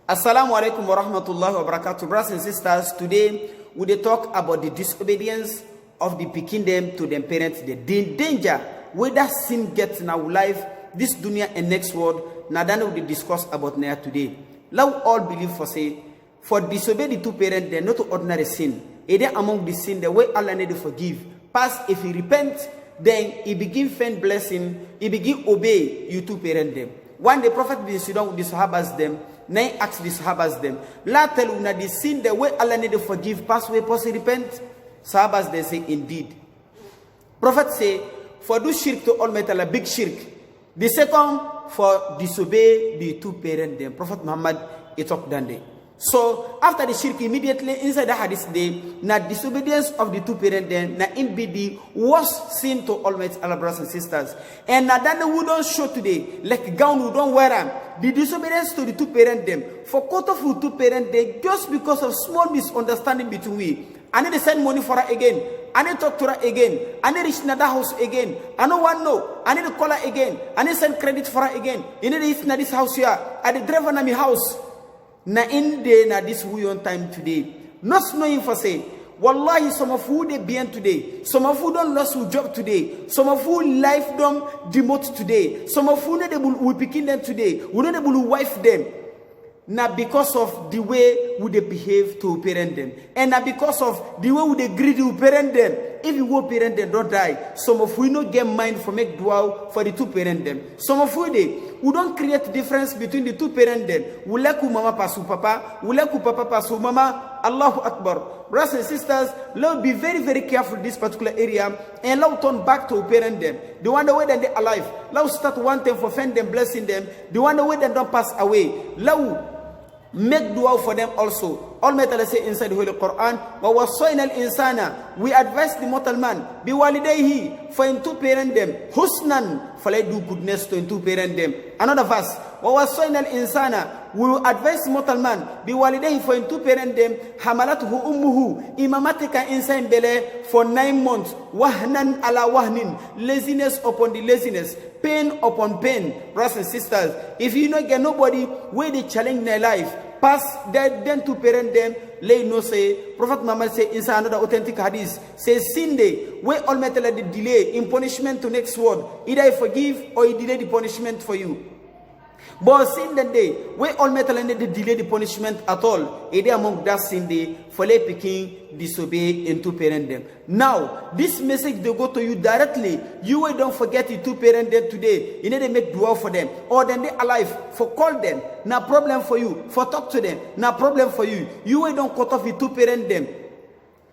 Assalamu alaikum wa rahmatullahi wa barakatuh. Brothers and sisters, today we dey talk about the disobedience of the pikin them to them parents. The danger where that sin gets in our life, this dunya and next world. Now that we discuss about now today. Now all believe for disobey the two parents, they're not ordinary sin. It is among the sin the way Allah need to forgive. Pass if he repent, then he begin find blessing. He begin obey you two parents them. One the Prophet bin Sudan with the Sahabas them. Nay ask the Sahabas them. La tell una the sin the way Allah need to forgive. Pass way pass repent. Sahabas they say indeed. Prophet say for do shirk to Almighty Allah big shirk. The second for disobey the two parents them. Prophet Muhammad it talk done day. So after the shirk immediately inside the hadith day, na disobedience of the two parents then na in be the worst sin to Almighty Allah, brothers and sisters. And na that we don't show today like gown we don't wear them. The disobedience to the two parents them for quarter of two parents they just because of small misunderstanding between we. I need to send money for her again. I need to talk to her again. I need to reach another house again. I don't want no. I need to call her again. I need to send credit for her again. You need to reach this house here. I need to drive on my house. Na in day na this we on time today. Not knowing for say, wallahi some of who they be today. Some of who don't lost who job today. Some of who life them demote today. Some of who we picking them today. We not able to wife them. Now because of the way would they behave to parent them. And now because of the way would they greedy to parent them. If you go parent them, don't die. Some of we not get mind for make dua for the two parent them. Some of we don't create difference between the two parent them. We like mama pasu papa. We like papa pasu mama. Allahu Akbar. Brothers and sisters, let's be very, very careful in this particular area. And let's turn back to parent them. The one the way that they're alive. Let's start one thing for friend them, blessing them. The one the way that don't pass away. Let's make dua for them also. Almighty Allah say inside the Holy Quran, وَوَصَّيْنَا الْإِنسَانَ We advise the mortal man, بِوَالِدَيْهِ For in two parent them, husnan, for let do goodness to in two parent them. Another verse, وَوَصَّيْنَا الْإِنسَانَ We will advise the mortal man, بِوَالِدَيْهِ For in two parent them, حَمَلَتْهُ أُمُّهُ Imamatika inside bele for 9 months, وَهْنًا عَلَى وَهْنٍ Laziness upon the laziness, pain upon pain. Brothers and sisters, if you not get nobody where they challenge their life, pass that then to parent them, lay no say. Prophet Muhammad say inside another authentic hadith, say sin day, where Almighty let the delay in punishment to next world. Either he forgive or he delay the punishment for you. But sin that day, where Almighty let the delay the punishment at all, it is among that sin day, for lay picking, disobey and to parent them. Now, this message they go to you directly. You will don't forget you to parent them today. You need to make dua for them. Or then they alive, for call them. No problem for you. For talk to them. No problem for you. You will don't cut off you to parent them.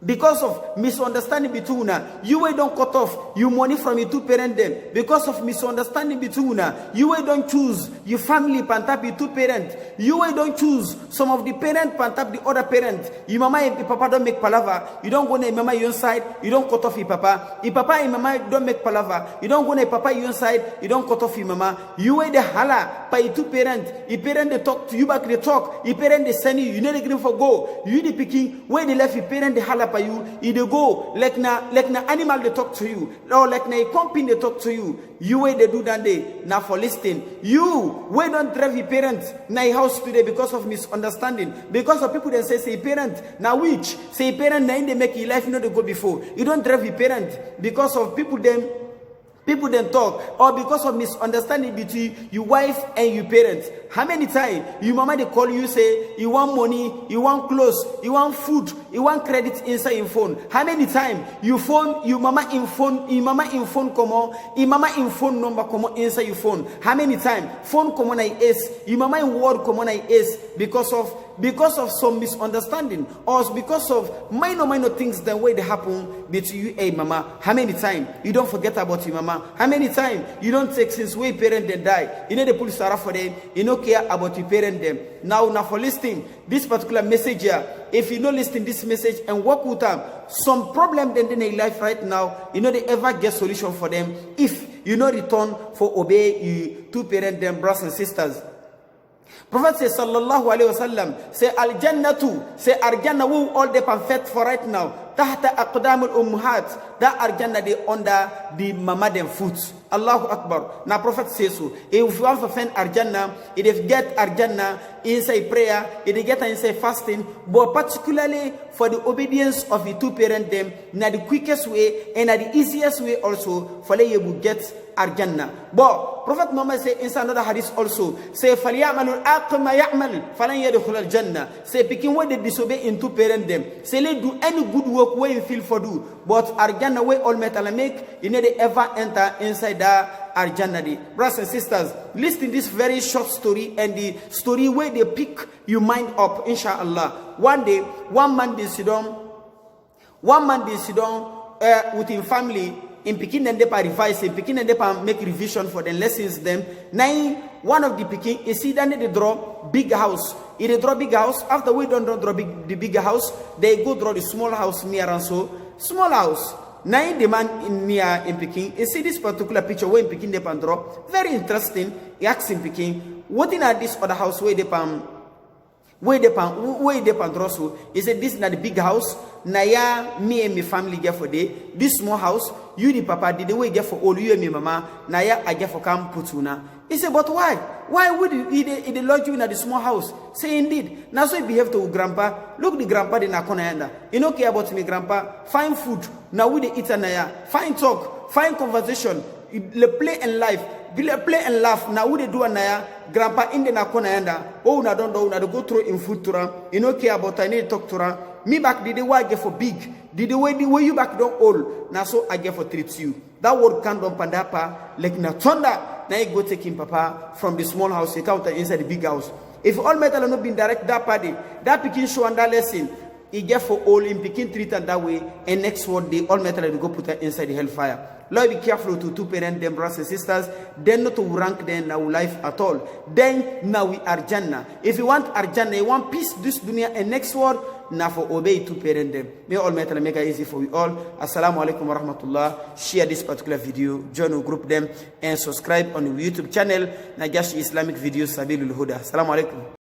Because of misunderstanding between you will don't cut off you money from you to parent them. Because of misunderstanding between you will don't choose your family pantap you to parent. You will don't choose some of the parent pantap the other parent. Your mama and your papa don't make palava. You don't go to your mama your side. You don't cut off your papa. Your papa and mama don't make palava. You don't go to your papa your side. You don't cut off your mama. You will the hala by your two parent. Your parent they talk to you back they talk. Your parent they send you. You need to give for go. You the picking where they left your parent they hala by you. They go like na animal they talk to you. Or like na a company they talk to you. You way they do that day. Now for listening. You way don't drive your parents na a house today because of misunderstanding. Because of people that say parent. Now which? Say parent na in they make your life you know they go before. You don't drive your parent because of people then talk, or because of misunderstanding between your wife and your parents. How many times your mama they call you say you want money, you want clothes, you want food, you want credit inside your phone? How many times you phone your mama in phone come on, your mama in phone number come on inside your phone? How many times phone come on is your mama in word come on is because of some misunderstanding or because of minor things the way they happen between you and mama? How many times you don't forget about your mama? How many times you don't take since way parent then die? You know the police are for them. You know care about your parent them. Now for listening this particular message here, if you don't listen this message and work with them, some problem then in their life right now, you know they ever get solution for them if you know return for obey you to parent them, brothers and sisters. Prophet says sallallahu alaihi wasallam say al jannatu say al jannah who all the perfect for right now tahta aqdamul ummahat. That Al-Jannah they under the mama them foot. Allahu Akbar. Now Prophet says so. If you want to find Al-Jannah, if get Al-Jannah inside prayer, if they get inside fasting, but particularly for the obedience of the two parents them, na the quickest way and na the easiest way also, for you will get Al-Jannah. But Prophet Muhammad say in another hadith also, say فَلْيَعْمَلُ الْأَقْمَ يَعْمَلْ فَلَنْ يَدْخُلَ الْجَنَّةِ. Say picking when they disobey in two parents them, say they do any good work where you feel for do, but Al-Jannah where all metal make, you never ever enter inside that Al-Jannah. Brothers and sisters, listen this very short story and the story where they pick your mind up, inshallah. One day, one man did sit down with his family. In Pekin, then they revise. In Pekin, then they make revision for the lessons. Them now, one of the Pekin is see then they draw big house. If they draw big house, after we don't draw the big house, they go draw the small house near and so small house. Now the man in near in Pekin, you see this particular picture where in Pekin they draw. Very interesting. He asks in Pekin, what in this other house where they draw so? He said this is not the big house. Naya me and my family get for day. This small house, you the papa did the way get for all you and me mama. Naya I get for come putuna. He said, but why? Why would he lodge you in the small house? Say indeed. Now so he behave to grandpa. Look the grandpa in Akonayanda. You don't care about me, grandpa. Find food. Now we the eat naya. Find talk. Find conversation. Play and life. Play and laugh. Now we do naya. Grandpa in the Akonayanda. Oh, na don't know. Now go through in food to her. You don't care about I need to talk to her. Me back did the way I get for big. Did the way you back don't old. Now so I get for treat you. That word can't don't pandapa like na thunder. Now you go take him papa from the small house, you count inside the big house. If all metal have not been direct that party, that picking show and that lesson, he get for all in picking treat and that way, and next word the all metal will go put her inside the hellfire. Lord, be careful to two parents, them brothers and sisters, then not to rank them now life at all. Then now we are Jannah. If you want Jannah, you want peace this dunya and next word, now for obey two parents them. May all metal make it easy for we all. Assalamu alaikum wa rahmatullah. Share this particular video, join our group them, and subscribe on the YouTube channel, Najashi Islamic Videos Sabilul Huda. Assalamu alaikum.